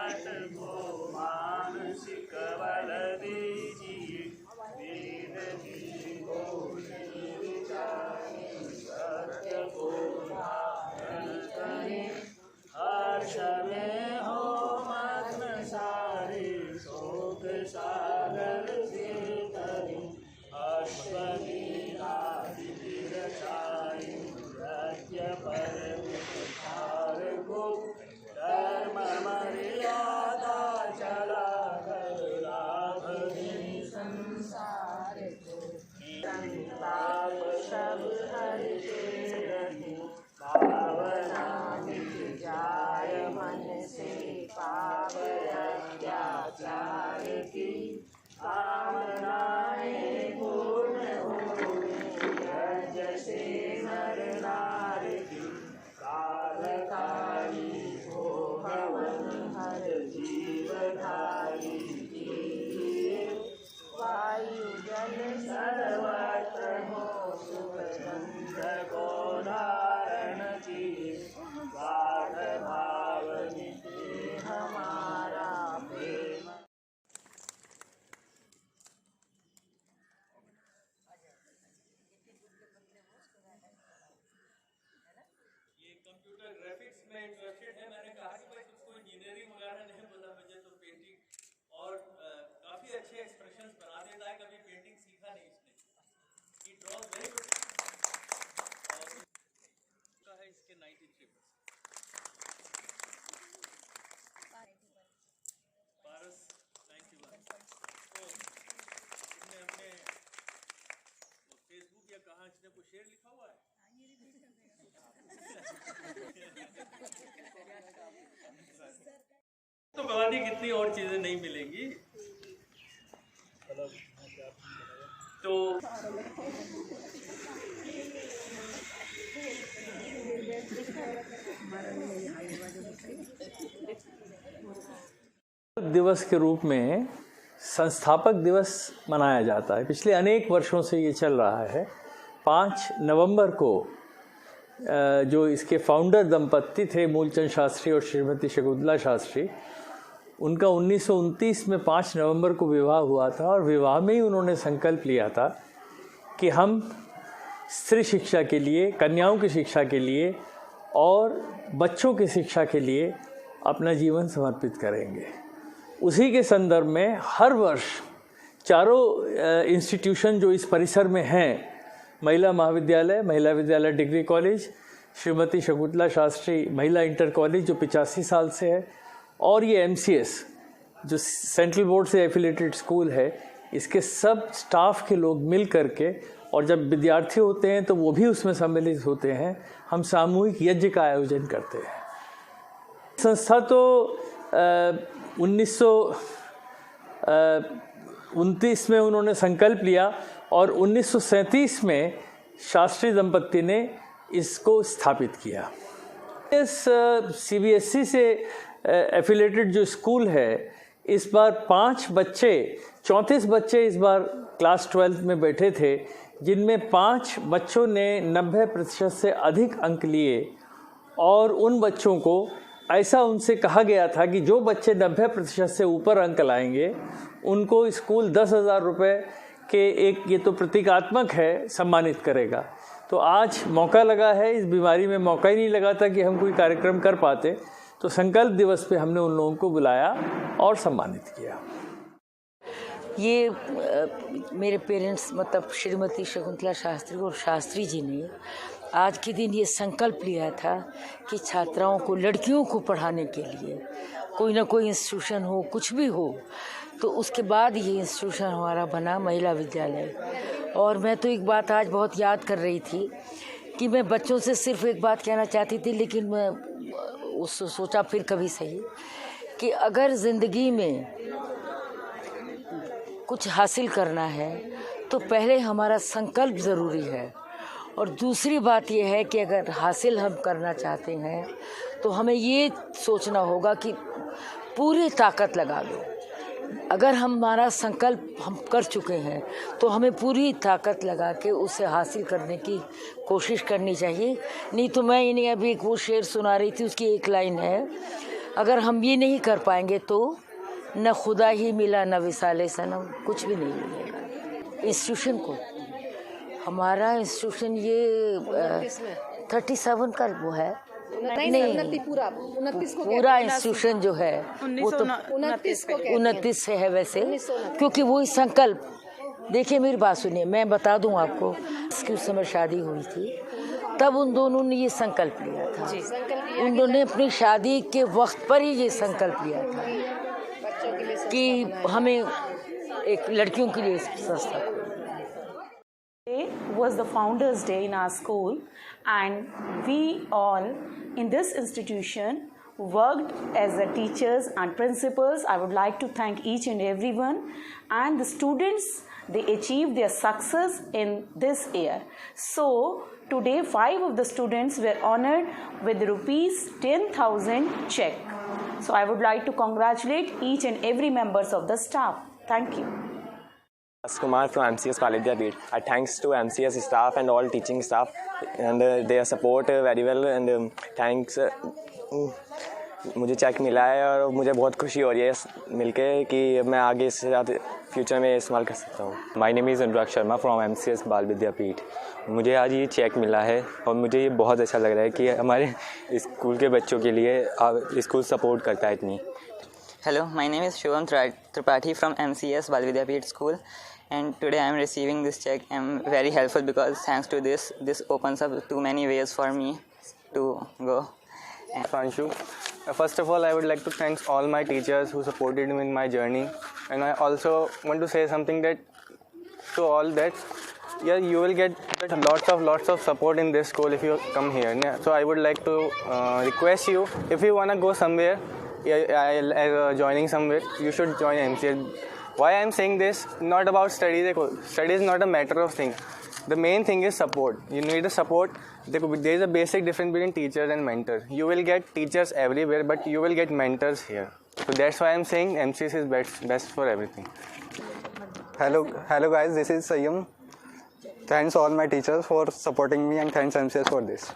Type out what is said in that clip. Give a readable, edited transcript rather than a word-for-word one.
पाठ को मानसिक बल दीजिए, वेद की बोली सत्य को धारण करें, हर्ष में हो मग्न सारे शोक सागर से तरें, अश्वनी आदि रचाई राज्य पर विचार को, धर्म मर्यादा चला कर लाभ दे संसार को, संताप सब हरते रहे, भावना मिट जाय मन से पाप अत्याचार की, कामनाएं पूर्ण होवे यज्ञ से नर नारी की, कालकारी हो हवन हर जीवधारी की, वायु जल सर्वत्र हो सुख गंध को धारण किए, स्वार्थ भाव मिटे हमारा प्रेम। ये कंप्यूटर ग्राफिक्स में इंटरेस्टेड है। मैंने कहा कि भाई तुझको इंजीनियरिंग वगैरह नहीं बोला, मुझे तो पेंटिंग और काफ़ी अच्छे एक्सप्रेशंस बना देता है। कभी पेंटिंग सीखा नहीं इसने, ही ड्रॉज वेरी गुड और उसका है इसके 93%। पारस 91। तो इसने अपने फेसबुक या कहाँ इसने कोई शेर लिखा हुआ है? तो भवानी कितनी और चीजें नहीं मिलेंगी। तो दिवस के रूप में संस्थापक दिवस मनाया जाता है। पिछले अनेक वर्षों से ये चल रहा है। 5 नवंबर को जो इसके फाउंडर दंपत्ति थे, मूलचंद शास्त्री और श्रीमती शकुंतला शास्त्री, उनका 1929 में 5 नवंबर को विवाह हुआ था और विवाह में ही उन्होंने संकल्प लिया था कि हम स्त्री शिक्षा के लिए, कन्याओं की शिक्षा के लिए और बच्चों की शिक्षा के लिए अपना जीवन समर्पित करेंगे। उसी के संदर्भ में हर वर्ष चारों इंस्टीट्यूशन जो इस परिसर में हैं, महिला महाविद्यालय, महिला विद्यालय डिग्री कॉलेज, श्रीमती शकुंतला शास्त्री महिला इंटर कॉलेज जो 85 साल से है, और ये MCS जो सेंट्रल बोर्ड से एफिलेटेड स्कूल है, इसके सब स्टाफ के लोग मिल करके, और जब विद्यार्थी होते हैं तो वो भी उसमें सम्मिलित होते हैं, हम सामूहिक यज्ञ का आयोजन करते हैं। संस्था तो 1929 में उन्होंने संकल्प लिया और 1937 में शास्त्री दंपत्ति ने इसको स्थापित किया। इस CBSE से एफिलेटेड जो स्कूल है, इस बार 34 बच्चे इस बार क्लास 12 में बैठे थे, जिनमें 5 बच्चों ने 90% से अधिक अंक लिए और उन बच्चों को ऐसा उनसे कहा गया था कि जो बच्चे 90% से ऊपर अंक लाएंगे उनको स्कूल 10,000 रुपये के एक, ये तो प्रतीकात्मक है, सम्मानित करेगा। तो आज मौका लगा है, इस बीमारी में मौका ही नहीं लगा था कि हम कोई कार्यक्रम कर पाते, तो संकल्प दिवस पे हमने उन लोगों को बुलाया और सम्मानित किया। ये मेरे पेरेंट्स मतलब श्रीमती शकुंतला शास्त्री और शास्त्री जी ने आज के दिन ये संकल्प लिया था कि छात्राओं को, लड़कियों को पढ़ाने के लिए कोई ना कोई इंस्टीट्यूशन हो, कुछ भी हो। तो उसके बाद ये इंस्टीट्यूशन हमारा बना महिला विद्यालय। और मैं तो एक बात आज बहुत याद कर रही थी कि मैं बच्चों से सिर्फ एक बात कहना चाहती थी, लेकिन मैं उसको सोचा फिर कभी सही कि अगर ज़िंदगी में कुछ हासिल करना है तो पहले हमारा संकल्प ज़रूरी है, और दूसरी बात यह है कि अगर हासिल हम करना चाहते हैं तो हमें ये सोचना होगा कि पूरी ताकत लगा लो। अगर हमारा संकल्प हम कर चुके हैं तो हमें पूरी ताकत लगा के उसे हासिल करने की कोशिश करनी चाहिए। नहीं तो मैं इन्हें अभी एक वो शेर सुना रही थी, उसकी एक लाइन है, अगर हम ये नहीं कर पाएंगे तो न खुदा ही मिला न विसाले सनम, कुछ भी नहीं मिलेगा इंस्टीट्यूशन को। हमारा इंस्टीट्यूशन ये 37 का वो है, नहीं पूरा इंस्टीट्यूशन जो है वो तो 29 से है वैसे, क्योंकि वही संकल्प। देखिए मेरी बात सुनिए, मैं बता दूं आपको, इसकी उस समय शादी हुई थी, तब उन दोनों ने ये संकल्प लिया था। उन्होंने अपनी शादी के वक्त पर ही ये संकल्प लिया था कि हमें एक लड़कियों के लिए संस्था। Today was the Founders Day in our school, and we all in this institution worked as the teachers and principals. I would like to thank each and everyone, and the students, they achieved their success in this year. So today 5 of the students were honored with rupees 10,000 check. So I would like to congratulate each and every members of the staff. Thank you. Kumar from MCS Balvidyapeeth. Thanks to MCS staff and all teaching staff and their support very well, and thanks. मुझे check मिला है और मुझे बहुत खुशी हो रही है मिलके कि मैं आगे इससे ज़्यादा फ्यूचर में इस्तेमाल कर सकता हूँ। My name is Anurag Sharma from MCS बालविद्यापीठ। मुझे आज ये चेक मिला है और मुझे ये बहुत अच्छा लग रहा है कि हमारे स्कूल के बच्चों के लिए स्कूल सपोर्ट करता है इतनी। Hello, my name is Shubham Tripathi from MCS Balvidyapeeth School, and today I am receiving this check. I am very helpful because thanks to this opens up too many ways for me to go. Fanshu. First of all, I would like to thank all my teachers who supported me in my journey, and I also want to say something that to all that, yeah, you will get lots of support in this school if you come here. So I would like to request you, if you wanna go somewhere, joining somewhere, you should join MCS. Why I am saying this? Not about study. Study is not a matter of thing. The main thing is support. You need a support. There is a basic difference between teachers and mentors. You will get teachers everywhere, but you will get mentors here. So that's why I am saying MCS is best for everything. Hello guys, this is Sayyam. Thanks all my teachers for supporting me, and thanks MCS for this.